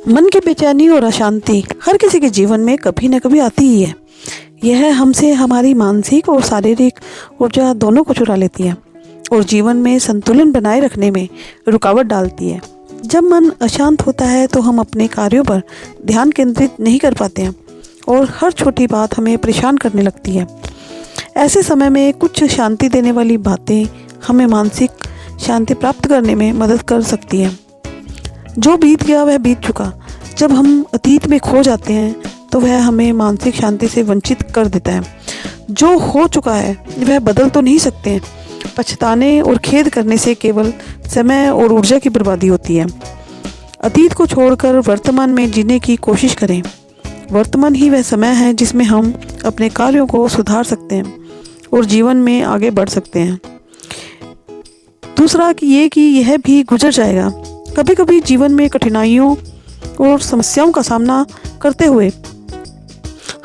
मन की बेचैनी और अशांति हर किसी के जीवन में कभी न कभी आती ही है। यह हमसे हमारी मानसिक और शारीरिक ऊर्जा दोनों को चुरा लेती है और जीवन में संतुलन बनाए रखने में रुकावट डालती है। जब मन अशांत होता है तो हम अपने कार्यों पर ध्यान केंद्रित नहीं कर पाते हैं और हर छोटी बात हमें परेशान करने लगती है। ऐसे समय में कुछ शांति देने वाली बातें हमें मानसिक शांति प्राप्त करने में मदद कर सकती हैं। जो बीत गया वह बीत चुका। जब हम अतीत में खो जाते हैं तो वह हमें मानसिक शांति से वंचित कर देता है। जो हो चुका है वह बदल तो नहीं सकते हैं। पछताने और खेद करने से केवल समय और ऊर्जा की बर्बादी होती है। अतीत को छोड़कर वर्तमान में जीने की कोशिश करें। वर्तमान ही वह समय है जिसमें हम अपने कार्यों को सुधार सकते हैं और जीवन में आगे बढ़ सकते हैं। दूसरा कि यह भी गुजर जाएगा। कभी कभी जीवन में कठिनाइयों और समस्याओं का सामना करते हुए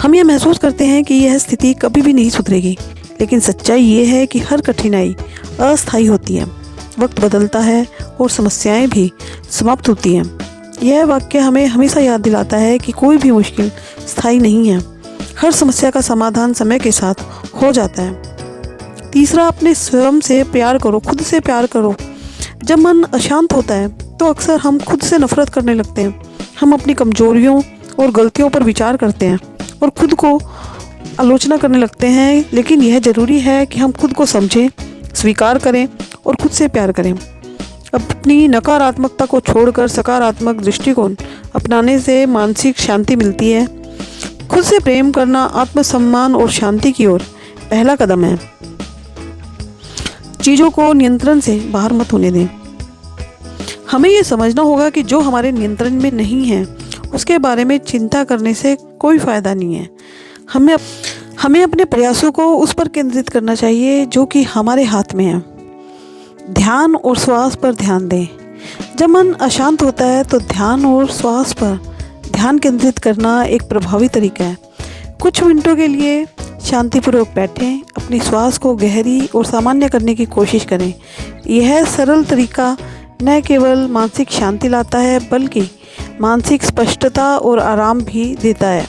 हम यह महसूस करते हैं कि यह स्थिति कभी भी नहीं सुधरेगी, लेकिन सच्चाई ये है कि हर कठिनाई अस्थायी होती है। वक्त बदलता है और समस्याएं भी समाप्त होती हैं। यह वाक्य हमें हमेशा याद दिलाता है कि कोई भी मुश्किल स्थायी नहीं है। हर समस्या का समाधान समय के साथ हो जाता है। तीसरा, अपने स्वयं से प्यार करो, खुद से प्यार करो। जब मन अशांत होता है तो अक्सर हम खुद से नफरत करने लगते हैं। हम अपनी कमजोरियों और गलतियों पर विचार करते हैं और खुद को आलोचना करने लगते हैं, लेकिन यह ज़रूरी है कि हम खुद को समझें, स्वीकार करें और खुद से प्यार करें। अपनी नकारात्मकता को छोड़कर सकारात्मक दृष्टिकोण अपनाने से मानसिक शांति मिलती है। खुद से प्रेम करना आत्मसम्मान और शांति की ओर पहला कदम है। चीज़ों को नियंत्रण से बाहर मत होने दें। हमें ये समझना होगा कि जो हमारे नियंत्रण में नहीं है उसके बारे में चिंता करने से कोई फ़ायदा नहीं है। हमें अपने प्रयासों को उस पर केंद्रित करना चाहिए जो कि हमारे हाथ में है। ध्यान और श्वास पर ध्यान दें। जब मन अशांत होता है तो ध्यान और श्वास पर ध्यान केंद्रित करना एक प्रभावी तरीका है। कुछ मिनटों के लिए शांतिपूर्वक बैठें, अपनी श्वास को गहरी और सामान्य करने की कोशिश करें। यह सरल तरीका न केवल मानसिक शांति लाता है बल्कि मानसिक स्पष्टता और आराम भी देता है।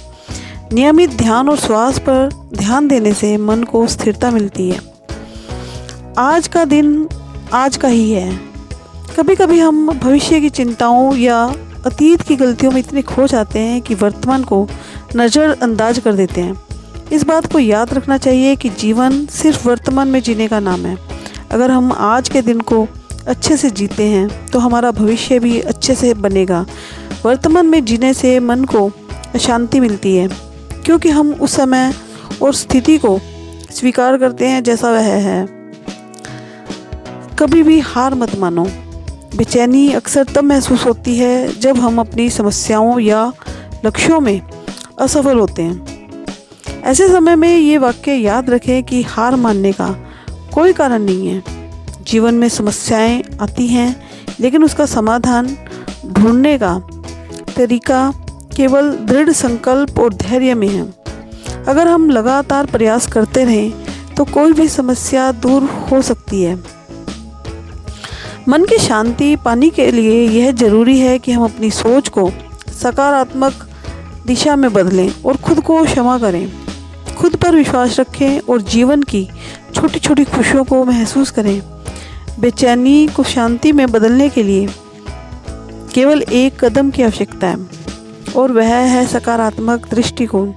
नियमित ध्यान और श्वास पर ध्यान देने से मन को स्थिरता मिलती है। आज का दिन आज का ही है। कभी कभी हम भविष्य की चिंताओं या अतीत की गलतियों में इतने खो जाते हैं कि वर्तमान को नज़रअंदाज कर देते हैं। इस बात को याद रखना चाहिए कि जीवन सिर्फ वर्तमान में जीने का नाम है। अगर हम आज के दिन को अच्छे से जीते हैं तो हमारा भविष्य भी अच्छे से बनेगा। वर्तमान में जीने से मन को शांति मिलती है क्योंकि हम उस समय और स्थिति को स्वीकार करते हैं जैसा वह है। कभी भी हार मत मानो। बेचैनी अक्सर तब महसूस होती है जब हम अपनी समस्याओं या लक्ष्यों में असफल होते हैं। ऐसे समय में ये वाक्य याद रखें कि हार मानने का कोई कारण नहीं है। जीवन में समस्याएं आती हैं, लेकिन उसका समाधान ढूंढने का तरीका केवल दृढ़ संकल्प और धैर्य में है। अगर हम लगातार प्रयास करते रहें तो कोई भी समस्या दूर हो सकती है। मन की शांति पाने के लिए यह ज़रूरी है कि हम अपनी सोच को सकारात्मक दिशा में बदलें और खुद को क्षमा करें। खुद पर विश्वास रखें और जीवन की छोटी छोटी खुशियों को महसूस करें। बेचैनी को शांति में बदलने के लिए केवल एक कदम की आवश्यकता है और वह है सकारात्मक दृष्टिकोण।